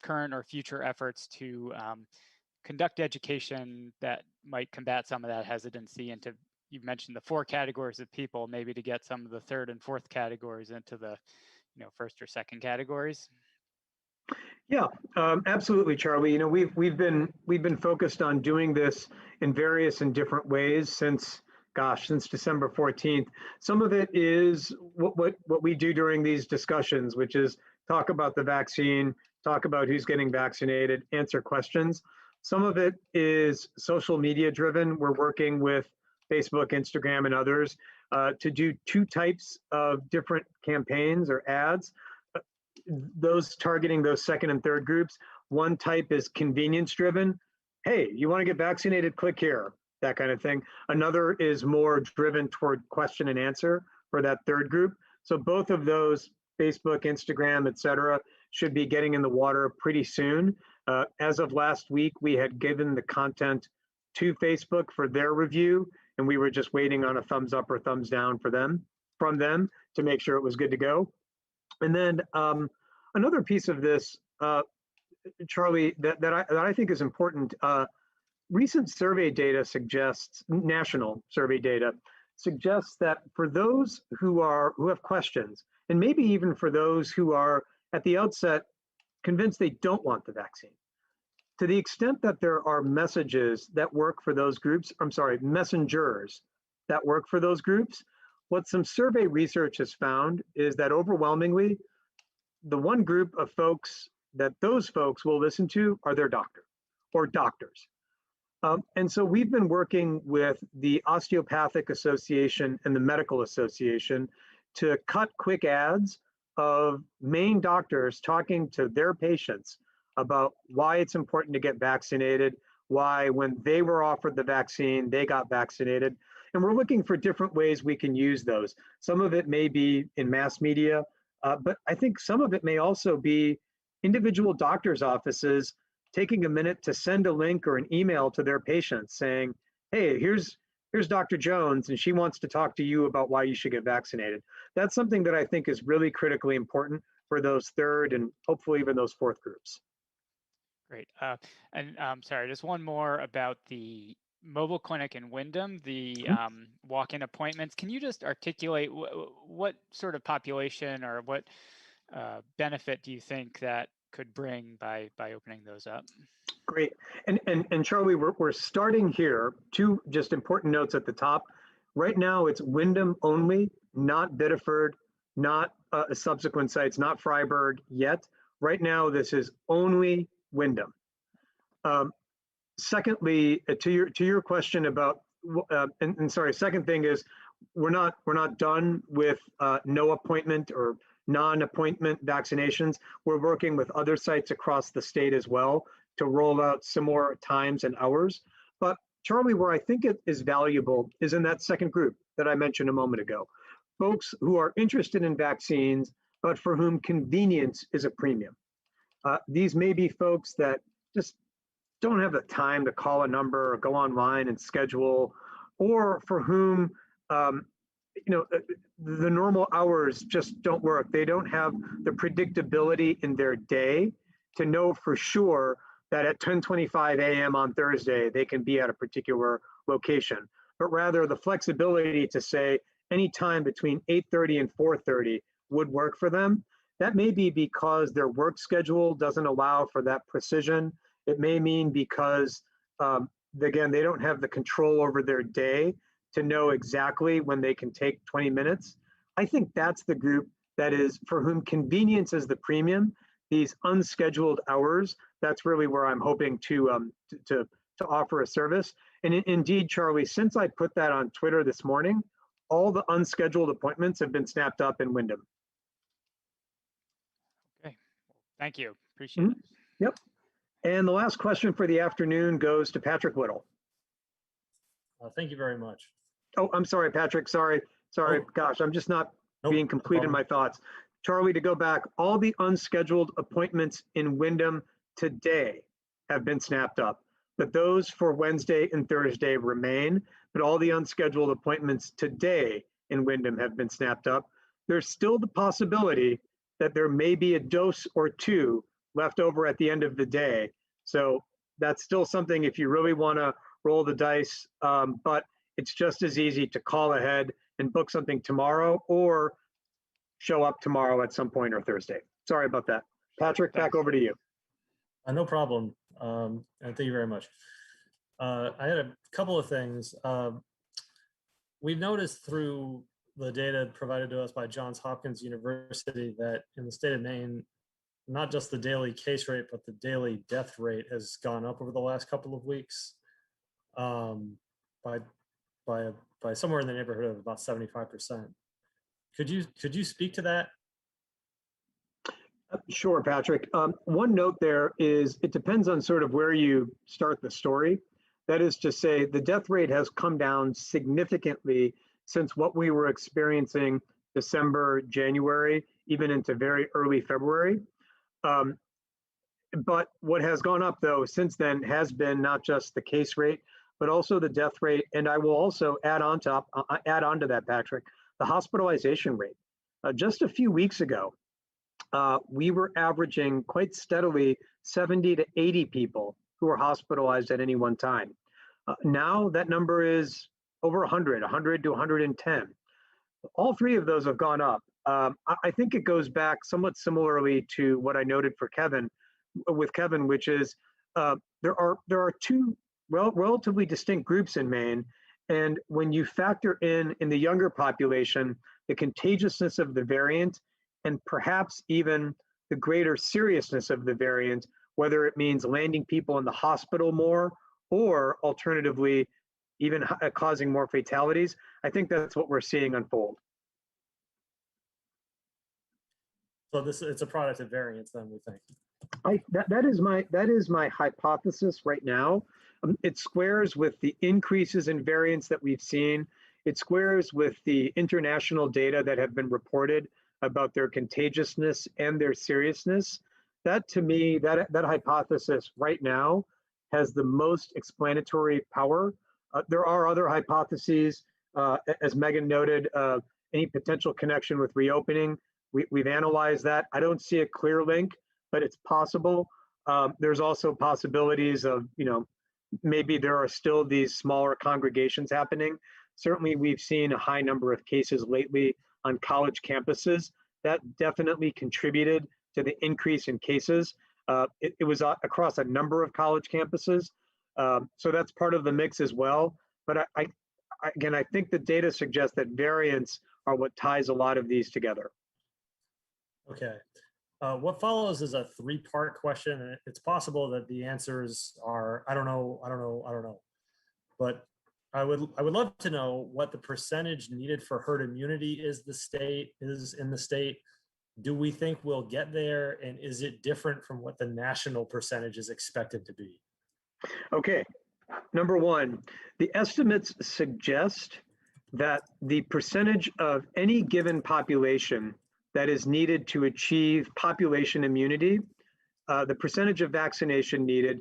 current or future efforts to conduct education that might combat some of that hesitancy into, you've mentioned the 4 categories of people, maybe to get some of the 3rd and 4th categories into the first or second categories? Yeah, absolutely, Charlie. We've been focused on doing this in various and different ways since December 14th. Some of it is what we do during these discussions, which is talk about the vaccine, talk about who's getting vaccinated, answer questions. Some of it is social media driven. We're working with Facebook, Instagram, and others to do 2 types of different campaigns or ads, those targeting those 2nd and 3rd groups. One type is convenience driven. Hey, you want to get vaccinated? Click here, that kind of thing. Another is more driven toward question and answer for that 3rd group. So both of those, Facebook, Instagram, et cetera, should be getting in the water pretty soon. As of last week, we had given the content to Facebook for their review, and we were just waiting on a thumbs up or thumbs down from them to make sure it was good to go. And then another piece of this, Charlie, that I think is important, recent survey data suggests, national survey data suggests that for those who have questions, and maybe even for those who are at the outset convinced they don't want the vaccine, to the extent that there are messages that work for those groups, messengers that work for those groups, what some survey research has found is that overwhelmingly, the one group of folks that those folks will listen to are their doctor or doctors. And so we've been working with the Osteopathic Association and the Medical Association to cut quick ads of Maine doctors talking to their patients about why it's important to get vaccinated, why when they were offered the vaccine, they got vaccinated. And we're looking for different ways we can use those. Some of it may be in mass media, but I think some of it may also be individual doctors' offices taking a minute to send a link or an email to their patients saying, hey, here's Dr. Jones, and she wants to talk to you about why you should get vaccinated. That's something that I think is really critically important for those third and hopefully even those fourth groups. Great. And sorry, just one more about the mobile clinic in Wyndham, the walk-in appointments. Can you just articulate what sort of population or what benefit do you think that could bring by opening those up? Great. And Charlie, we're starting here. Two just important notes at the top. Right now, it's Wyndham only, not Biddeford, not subsequent sites, not Freiburg yet. Right now, this is only Wyndham. Secondly, to your question about, and sorry, second thing is we're not done with no appointment or non-appointment vaccinations. We're working with other sites across the state as well to roll out similar times and hours. But Charlie, where I think it is valuable is in that second group that I mentioned a moment ago. Folks who are interested in vaccines, but for whom convenience is a premium. These may be folks that just don't have the time to call a number or go online and schedule, or for whom the normal hours just don't work. They don't have the predictability in their day to know for sure that at 10:25 a.m. on Thursday, they can be at a particular location, but rather the flexibility to say any time between 8:30 and 4:30 would work for them. That may be because their work schedule doesn't allow for that precision. It may mean because, again, they don't have the control over their day to know exactly when they can take 20 minutes. I think that's the group that is for whom convenience is the premium. These unscheduled hours, that's really where I'm hoping to offer a service. And indeed, Charlie, since I put that on Twitter this morning, all the unscheduled appointments have been snapped up in Wyndham. Okay, thank you, appreciate it. Yep. And the last question for the afternoon goes to Patrick Whittle. Thank you very much. Oh, I'm sorry, Patrick, sorry. Oh. Gosh, I'm just not Nope, being complete in my thoughts. Charlie, to go back, all the unscheduled appointments in Wyndham today have been snapped up, but those for Wednesday and Thursday remain, but all the unscheduled appointments today in Wyndham have been snapped up. There's still the possibility that there may be a dose or two left over at the end of the day. So that's still something if you really want to roll the dice, but it's just as easy to call ahead and book something tomorrow or show up tomorrow at some point or Thursday. Sorry about that. Patrick, back over to you. No problem. And thank you very much. I had a couple of things. We've noticed through the data provided to us by Johns Hopkins University that in the state of Maine, not just the daily case rate, but the daily death rate has gone up over the last couple of weeks by somewhere in the neighborhood of about 75%. Could you speak to that? Sure, Patrick. One note there is it depends on sort of where you start the story. That is to say, the death rate has come down significantly since what we were experiencing December, January, even into very early February. But what has gone up though since then has been not just the case rate, but also the death rate. And I will also add on to that, Patrick, the hospitalization rate. Just a few weeks ago, we were averaging quite steadily 70 to 80 people who were hospitalized at any one time. Now that number is over 100 to 110. All three of those have gone up. I think it goes back somewhat similarly to what I noted for Kevin, which is there are two relatively distinct groups in Maine. And when you factor in the younger population, the contagiousness of the variant, and perhaps even the greater seriousness of the variant, whether it means landing people in the hospital more, or alternatively, even causing more fatalities, I think that's what we're seeing unfold. So it's a product of variants then, we think. That is my hypothesis right now. It squares with the increases in variants that we've seen. It squares with the international data that have been reported about their contagiousness and their seriousness. That, to me, that hypothesis right now has the most explanatory power. There are other hypotheses, as Megan noted, any potential connection with reopening. We've analyzed that. I don't see a clear link, but it's possible. There's also possibilities of, maybe there are still these smaller congregations happening. Certainly, we've seen a high number of cases lately on college campuses. That definitely contributed to the increase in cases. It was across a number of college campuses. So that's part of the mix as well. But again, I think the data suggests that variants are what ties a lot of these together. Okay. What follows is a three-part question, and it's possible that the answers are, I don't know, I don't know, I don't know. But I would love to know what the percentage needed for herd immunity is in the state. Do we think we'll get there? And is it different from what the national percentage is expected to be? Okay, number one, the estimates suggest that the percentage of any given population that is needed to achieve population immunity, the percentage of vaccination needed,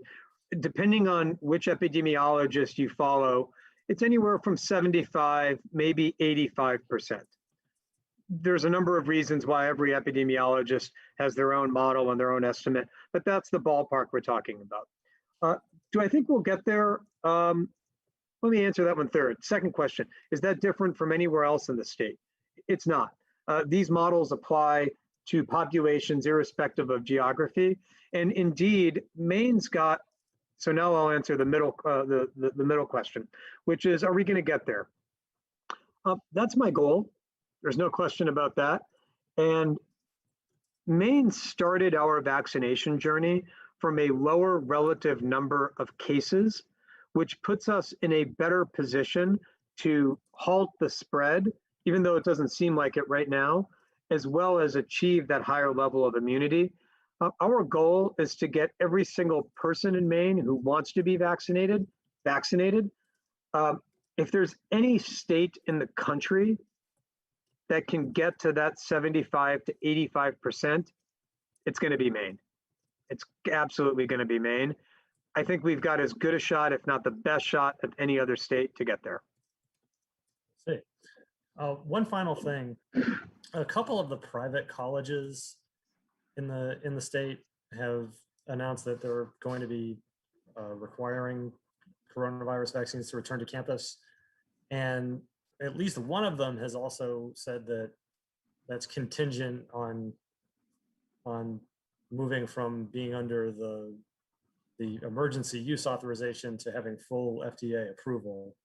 depending on which epidemiologist you follow, it's anywhere from 75, maybe 85%. There's a number of reasons why every epidemiologist has their own model and their own estimate, but that's the ballpark we're talking about. Do I think we'll get there? Let me answer that one third. Second question, is that different from anywhere else in the state? It's not. These models apply to populations irrespective of geography. And indeed, Maine's got, so now I'll answer the middle, the middle question, which is, are we gonna get there? That's my goal. There's no question about that. And Maine started our vaccination journey from a lower relative number of cases, which puts us in a better position to halt the spread, even though it doesn't seem like it right now, as well as achieve that higher level of immunity. Our goal is to get every single person in Maine who wants to be vaccinated. If there's any state in the country that can get to that 75 to 85%, it's going to be Maine. It's absolutely going to be Maine. I think we've got as good a shot, if not the best shot, of any other state to get there. See, one final thing: a couple of the private colleges in the state have announced that they're going to be requiring coronavirus vaccines to return to campus, and at least one of them has also said that that's contingent on moving from being under the emergency use authorization to having full FDA approval.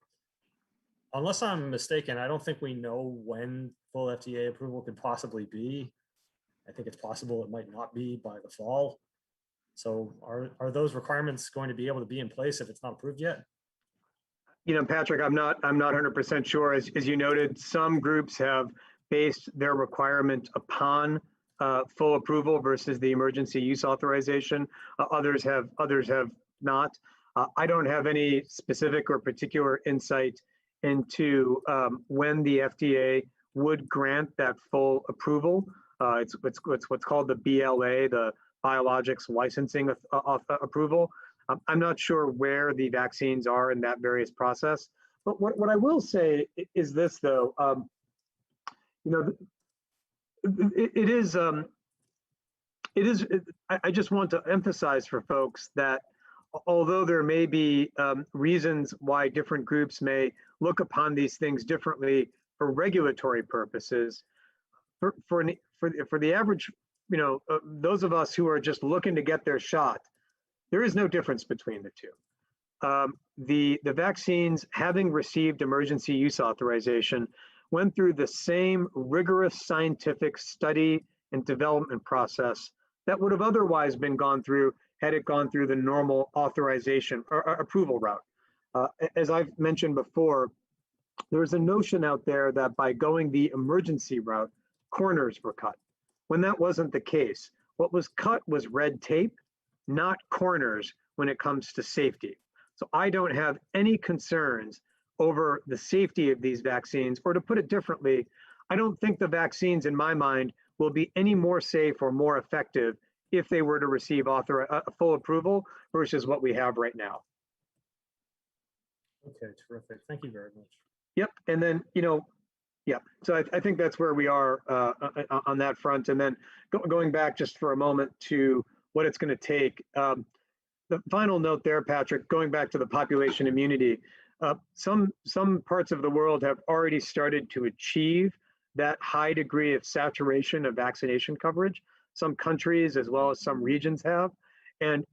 Unless I'm mistaken, I don't think we know when full FDA approval could possibly be. I think it's possible it might not be by the fall. So are those requirements going to be able to be in place if it's not approved yet? Patrick, I'm not 100% sure. As you noted, some groups have based their requirement upon full approval versus the emergency use authorization. Others have not. I don't have any specific or particular insight into when the FDA would grant that full approval. It's what's called the BLA, the Biologics Licensing Approval. I'm not sure where the vaccines are in that various process. But what I will say is this, though. I just want to emphasize for folks that although there may be reasons why different groups may look upon these things differently for regulatory purposes, for the average, those of us who are just looking to get their shot, there is no difference between the two. The vaccines, having received emergency use authorization, went through the same rigorous scientific study and development process that would have otherwise been gone through had it gone through the normal authorization or approval route. As I've mentioned before, there's a notion out there that by going the emergency route, corners were cut. When that wasn't the case, what was cut was red tape, not corners when it comes to safety. So I don't have any concerns over the safety of these vaccines, or to put it differently, I don't think the vaccines in my mind will be any more safe or more effective if they were to receive full approval versus what we have right now. Okay, terrific. Thank you very much. Yep. And then, yeah, so I think that's where we are on that front. And then going back just for a moment to what it's going to take. The final note there, Patrick, going back to the population immunity, some parts of the world have already started to achieve that high degree of saturation of vaccination coverage. Some countries as well as some regions have. And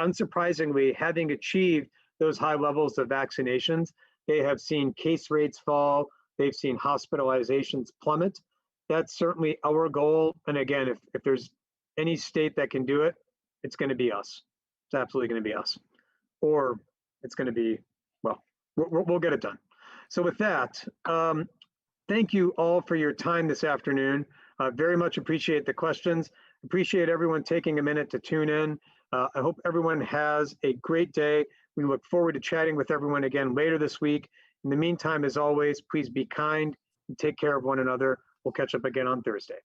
unsurprisingly, having achieved those high levels of vaccinations, they have seen case rates fall. They've seen hospitalizations plummet. That's certainly our goal. And again, if there's any state that can do it, it's going to be us. It's absolutely going to be us. Or it's going to be, well, we'll get it done. So with that, thank you all for your time this afternoon. Very much appreciate the questions. Appreciate everyone taking a minute to tune in. I hope everyone has a great day. We look forward to chatting with everyone again later this week. In the meantime, as always, please be kind and take care of one another. We'll catch up again on Thursday.